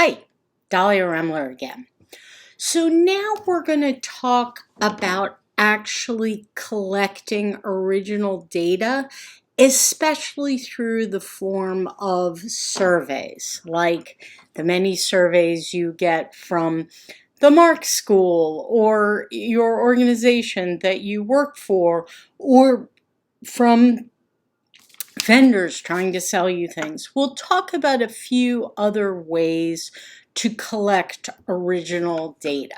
Hi, Dahlia Remler again. So now we're going to talk about actually collecting original data, especially through the form of surveys, like the many surveys you get from the Mark School or your organization that you work for, or from vendors trying to sell you things. We'll talk about a few other ways to collect original data.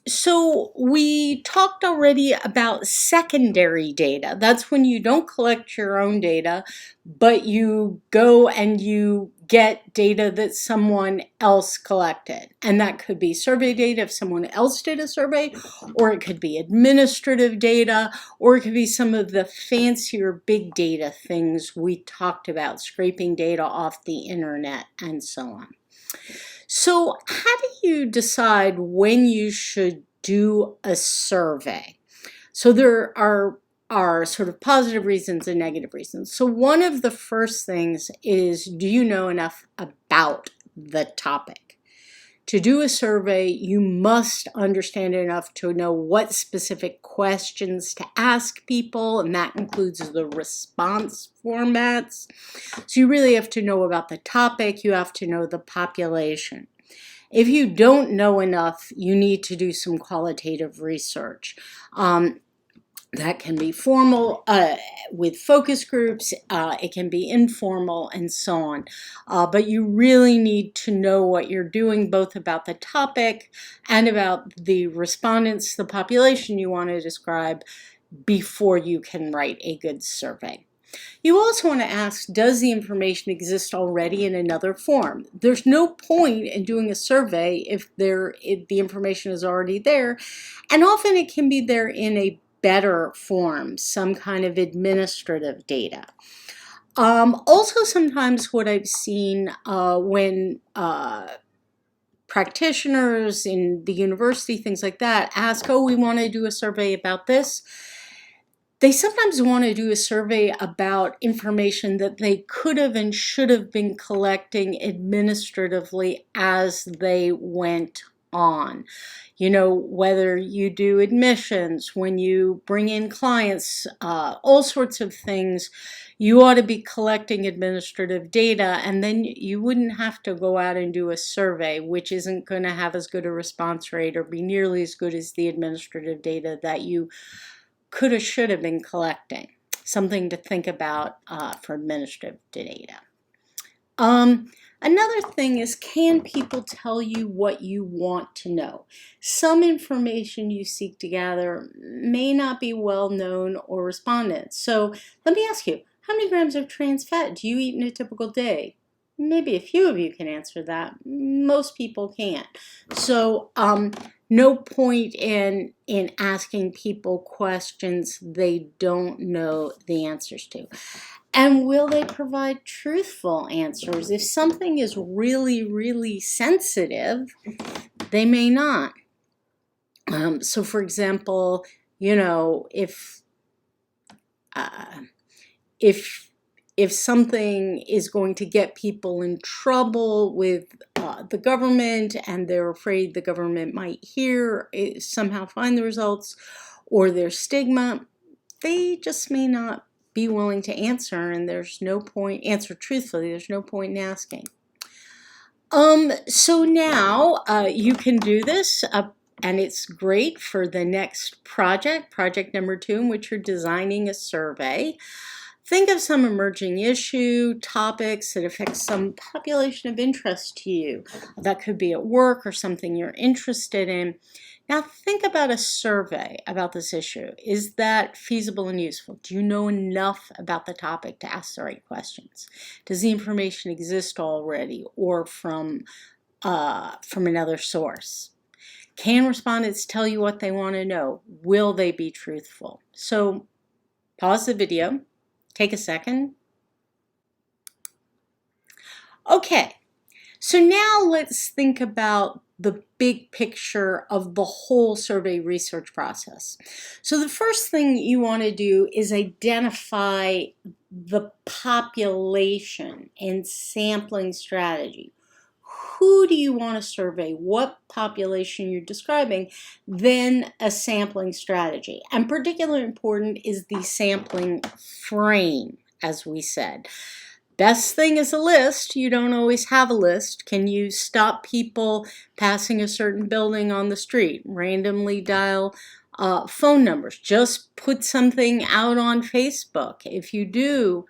So we talked already about secondary data. That's when you don't collect your own data, but you go and you get data that someone else collected. And that could be survey data if someone else did a survey, or it could be administrative data, or it could be some of the fancier big data things we talked about, scraping data off the internet and so on. So how do you decide when you should do a survey? So there are sort of positive reasons and negative reasons. So one of the first things is, do you know enough about the topic? To do a survey, you must understand enough to know what specific questions to ask people, and that includes the response formats. So you really have to know about the topic, you have to know the population. If you don't know enough, you need to do some qualitative research. That can be formal with focus groups, it can be informal, and so on. But you really need to know what you're doing, both about the topic and about the respondents, the population you want to describe, before you can write a good survey. You also want to ask, does the information exist already in another form? There's no point in doing a survey if the information is already there, and often it can be there in a better form, some kind of administrative data. Also, sometimes what I've seen when practitioners in the university, things like that, ask, oh, we want to do a survey about this. They sometimes want to do a survey about information that they could have and should have been collecting administratively as they went on. You know, whether you do admissions, when you bring in clients, all sorts of things, you ought to be collecting administrative data, and then you wouldn't have to go out and do a survey, which isn't going to have as good a response rate or be nearly as good as the administrative data that you could have, should have been collecting. Something to think about for administrative data. Another thing is, can people tell you what you want to know? Some information you seek to gather may not be well known or respondent. So let me ask you, how many grams of trans fat do you eat in a typical day? Maybe a few of you can answer that. Most people can't. So no point in asking people questions they don't know the answers to. And will they provide truthful answers? If something is really, really sensitive, they may not. So for example, you know, if something is going to get people in trouble with the government, and they're afraid the government might somehow find the results, or there's stigma, they just may not be willing to answer, and there's no point, answer truthfully, there's no point in asking. So now you can do this, and it's great for the next project number 2, in which you're designing a survey. Think of some emerging issue, topics that affect some population of interest to you. That could be at work or something you're interested in. Now think about a survey about this issue. Is that feasible and useful? Do you know enough about the topic to ask the right questions? Does the information exist already or from another source? Can respondents tell you what they want to know? Will they be truthful? So pause the video. Take a second. Okay, so now let's think about the big picture of the whole survey research process. So the first thing you want to do is identify the population and sampling strategy. Who do you want to survey? What population you're describing? Then a sampling strategy. And particularly important is the sampling frame, as we said. Best thing is a list. You don't always have a list. Can you stop people passing a certain building on the street? Randomly dial phone numbers. Just put something out on Facebook. If you do,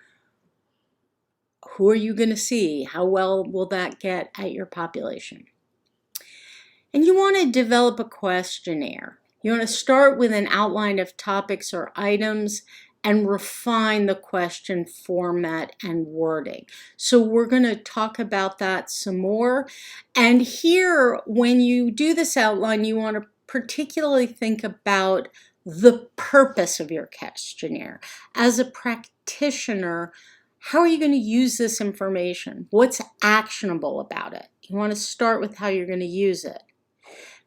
who are you going to see? How well will that get at your population? And you want to develop a questionnaire. You want to start with an outline of topics or items and refine the question format and wording. So we're going to talk about that some more. And here, when you do this outline, you want to particularly think about the purpose of your questionnaire. As a practitioner, how are you going to use this information? What's actionable about it? You want to start with how you're going to use it.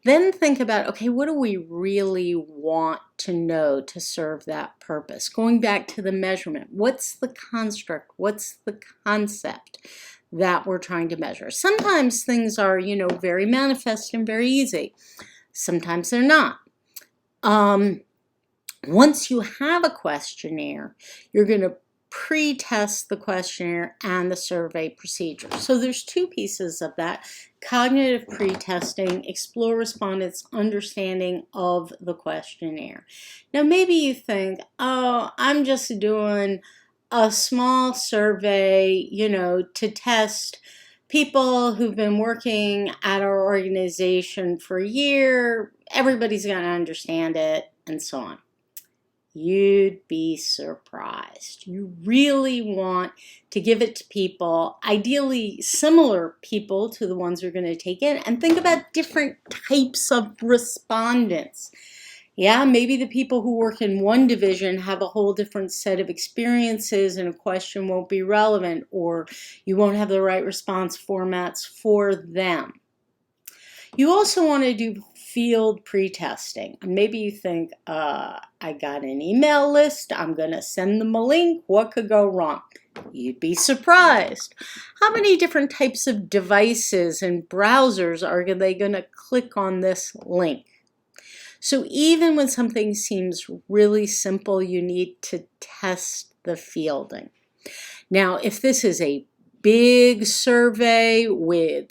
Then think about, okay, what do we really want to know to serve that purpose? Going back to the measurement, what's the construct? What's the concept that we're trying to measure? Sometimes things are, very manifest and very easy. Sometimes they're not. Once you have a questionnaire, you're going to pre-test the questionnaire and the survey procedure. So there's two pieces of that. Cognitive pre-testing, explore respondents' understanding of the questionnaire. Now maybe you think, oh, I'm just doing a small survey, to test people who've been working at our organization for a year. Everybody's going to understand it, and so on. You'd be surprised. You really want to give it to people, ideally similar people to the ones you're going to take in, and think about different types of respondents. Yeah, maybe the people who work in one division have a whole different set of experiences and a question won't be relevant, or you won't have the right response formats for them. You also want to do field pre-testing. Maybe you think, I got an email list, I'm going to send them a link, what could go wrong? You'd be surprised. How many different types of devices and browsers are they going to click on this link? So even when something seems really simple, you need to test the fielding. Now, if this is a big survey with,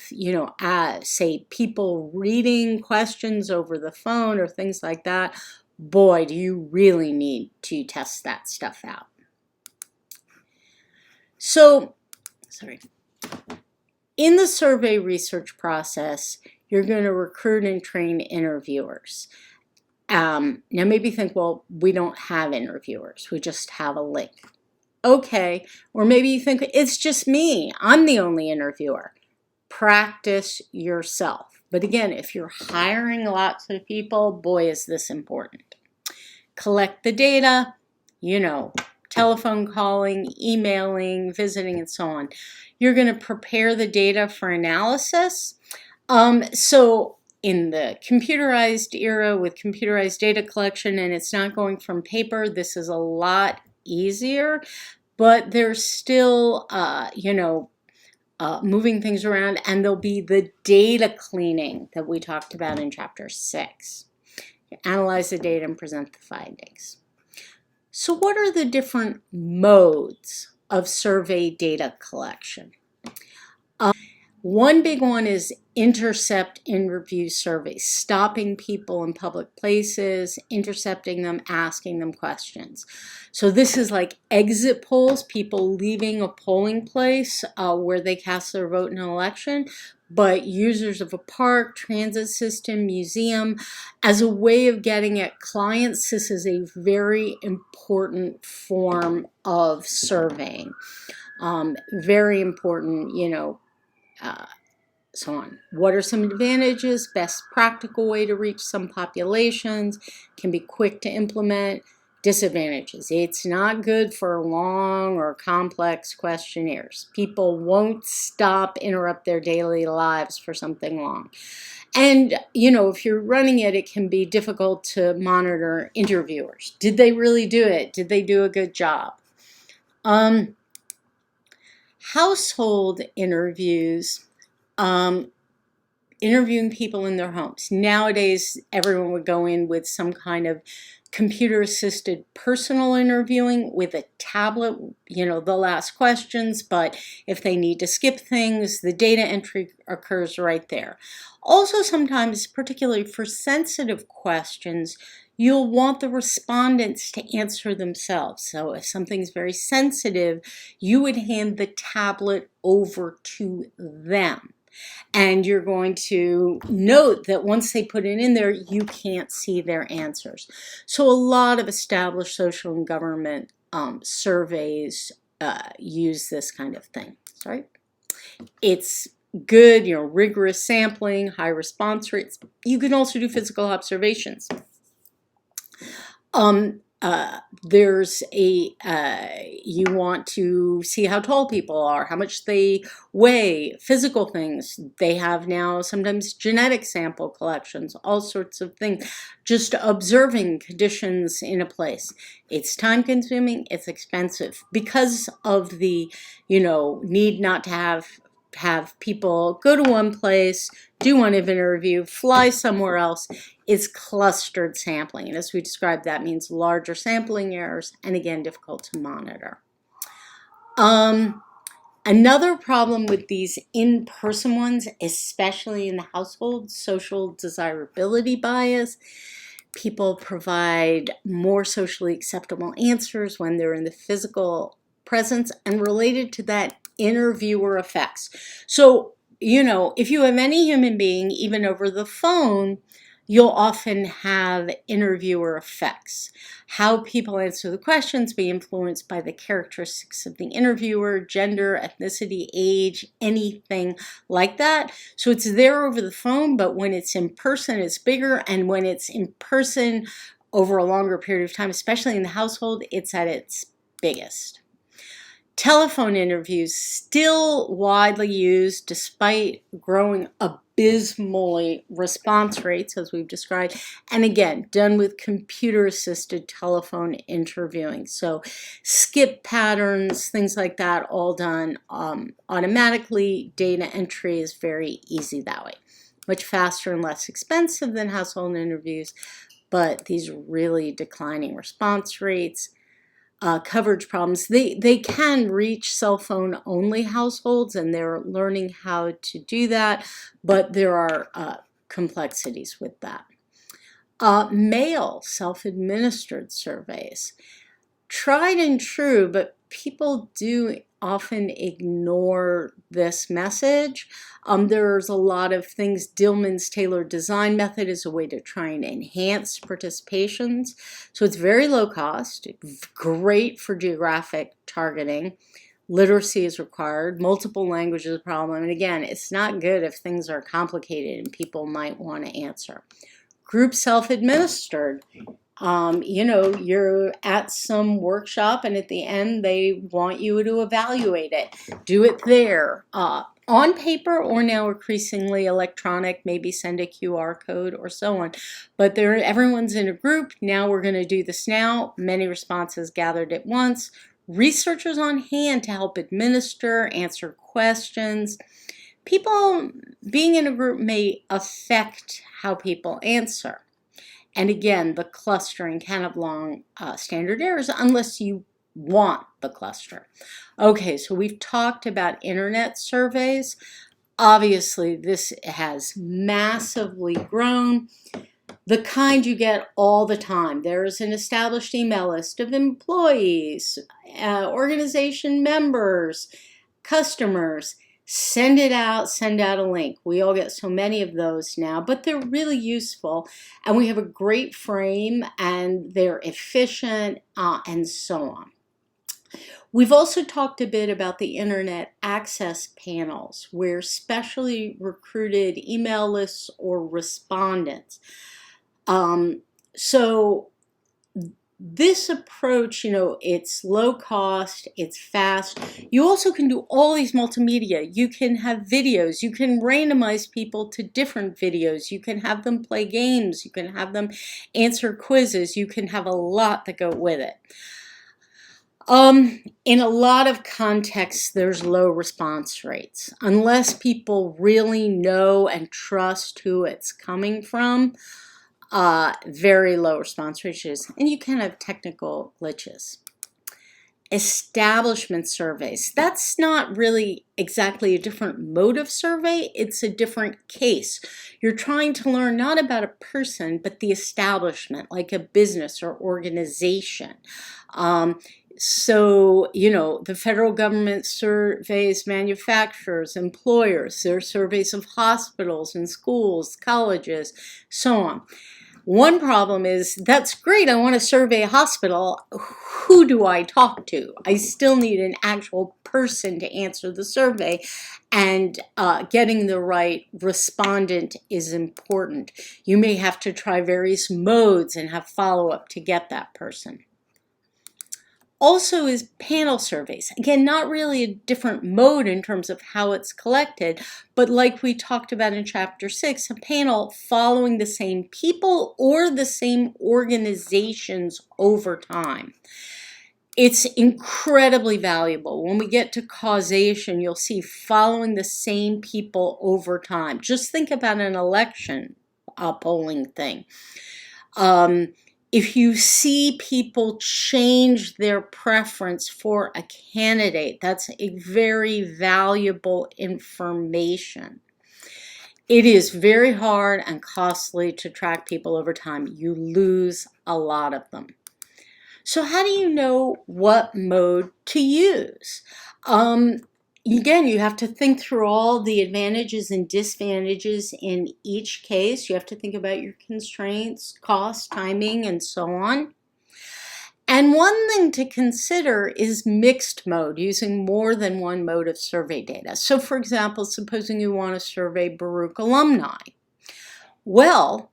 say people reading questions over the phone or things like that, boy, do you really need to test that stuff out. So, in the survey research process, you're going to recruit and train interviewers. Now maybe you think, well, we don't have interviewers, we just have a link. Okay, or maybe you think, it's just me, I'm the only interviewer. Practice yourself. But again, if you're hiring lots of people, boy, is this important. Collect the data, telephone calling, emailing, visiting, and so on. You're going to prepare the data for analysis. So in the computerized era with computerized data collection, and it's not going from paper, this is a lot easier, but there's still, moving things around, and there'll be the data cleaning that we talked about in Chapter 6. You analyze the data and present the findings. So what are the different modes of survey data collection? One big one is intercept and review surveys, stopping people in public places, intercepting them, asking them questions. So this is like exit polls, people leaving a polling place where they cast their vote in an election, but users of a park, transit system, museum, as a way of getting at clients, this is a very important form of surveying. Very important, so on. What are some advantages? Best practical way to reach some populations, can be quick to implement, Disadvantages. It's not good for long or complex questionnaires. People won't stop, interrupt their daily lives for something long. And, if you're running it, it can be difficult to monitor interviewers. Did they really do it? Did they do a good job? Household interviews, interviewing people in their homes. Nowadays, everyone would go in with some kind of computer-assisted personal interviewing with a tablet. They'll ask questions, but if they need to skip things, the data entry occurs right there. Also, sometimes, particularly for sensitive questions, you'll want the respondents to answer themselves. So if something's very sensitive, you would hand the tablet over to them. And you're going to note that once they put it in there, you can't see their answers. So a lot of established social and government surveys use this kind of thing. Sorry. It's good, rigorous sampling, high response rates. You can also do physical observations. There's you want to see how tall people are, how much they weigh, physical things. They have now sometimes genetic sample collections, all sorts of things. Just observing conditions in a place. It's time consuming, it's expensive. Because of the, need not to have people go to one place, do one interview, fly somewhere else. It's clustered sampling. And as we described, that means larger sampling errors and, again, difficult to monitor. Another problem with these in-person ones, especially in the household, social desirability bias. People provide more socially acceptable answers when they're in the physical presence, and related to that, interviewer effects. So, if you have any human being, even over the phone, you'll often have interviewer effects. How people answer the questions be influenced by the characteristics of the interviewer, gender, ethnicity, age, anything like that. So it's there over the phone, but when it's in person, it's bigger. And when it's in person over a longer period of time, especially in the household, it's at its biggest. Telephone interviews still widely used despite growing abysmally response rates, as we've described, and again, done with computer-assisted telephone interviewing. So skip patterns, things like that, all done automatically. Data entry is very easy that way. Much faster and less expensive than household interviews, but these really declining response rates. Coverage problems. They can reach cell phone only households, and they're learning how to do that, but there are complexities with that. Mail self-administered surveys. Tried and true, but people do often ignore this message. There's a lot of things. Dillman's tailored design method is a way to try and enhance participations. So it's very low cost, great for geographic targeting. Literacy is required. Multiple languages is a problem. And again, it's not good if things are complicated and people might want to answer. Group self-administered. You're at some workshop and at the end they want you to evaluate it. Do it there. On paper or now increasingly electronic, maybe send a QR code or so on. But everyone's in a group. Now we're going to do this now. Many responses gathered at once. Researchers on hand to help administer, answer questions. People being in a group may affect how people answer. And again, the clustering can have long standard errors unless you want the cluster. Okay, so we've talked about internet surveys. Obviously, this has massively grown. The kind you get all the time. There's an established email list of employees, organization members, customers. Send it out, send out a link. We all get so many of those now, but they're really useful. And we have a great frame and they're efficient and so on. We've also talked a bit about the internet access panels where specially recruited email lists or respondents. So This approach, it's low cost, it's fast. You also can do all these multimedia. You can have videos. You can randomize people to different videos. You can have them play games. You can have them answer quizzes. You can have a lot that go with it. In a lot of contexts, there's low response rates. Unless people really know and trust who it's coming from, very low response rates, and you can have technical glitches. Establishment surveys, that's not really exactly a different mode of survey, it's a different case. You're trying to learn not about a person, but the establishment, like a business or organization. So, the federal government surveys manufacturers, employers, there are surveys of hospitals and schools, colleges, so on. One problem is, that's great, I want to survey a hospital. Who do I talk to? I still need an actual person to answer the survey, and getting the right respondent is important. You may have to try various modes and have follow-up to get that person. Also is panel surveys. Again, not really a different mode in terms of how it's collected, but like we talked about in chapter 6, a panel following the same people or the same organizations over time. It's incredibly valuable. When we get to causation, you'll see following the same people over time. Just think about an election polling thing. If you see people change their preference for a candidate, that's a very valuable information. It is very hard and costly to track people over time. You lose a lot of them. So how do you know what mode to use? Again, you have to think through all the advantages and disadvantages in each case. You have to think about your constraints, cost, timing, and so on. And one thing to consider is mixed mode, using more than one mode of survey data. So for example, supposing you want to survey Baruch alumni. Well,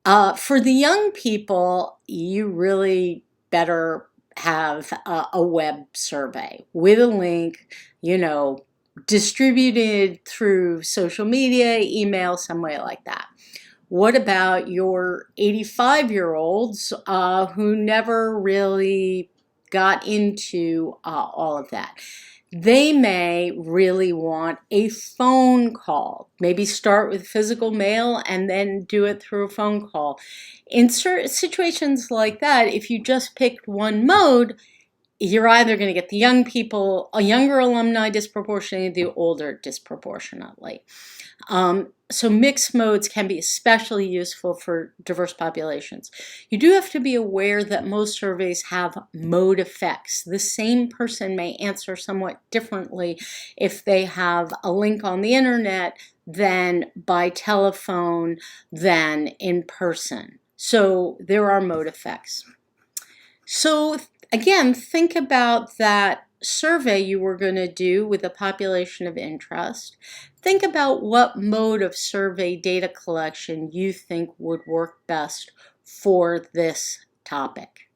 for the young people, you really better have a web survey with a link, distributed through social media, email, some way like that. What about your 85-year-olds who never really got into all of that? They may really want a phone call. Maybe start with physical mail and then do it through a phone call. In certain situations like that, if you just picked one mode, you're either going to get the young people, a younger alumni disproportionately, the older disproportionately. So mixed modes can be especially useful for diverse populations. You do have to be aware that most surveys have mode effects. The same person may answer somewhat differently if they have a link on the internet than by telephone than in person. So there are mode effects. So again, think about that survey you were going to do with a population of interest. Think about what mode of survey data collection you think would work best for this topic.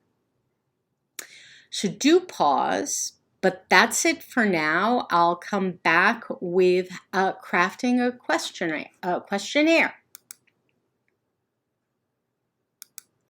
So do pause, but that's it for now. I'll come back with crafting a questionnaire.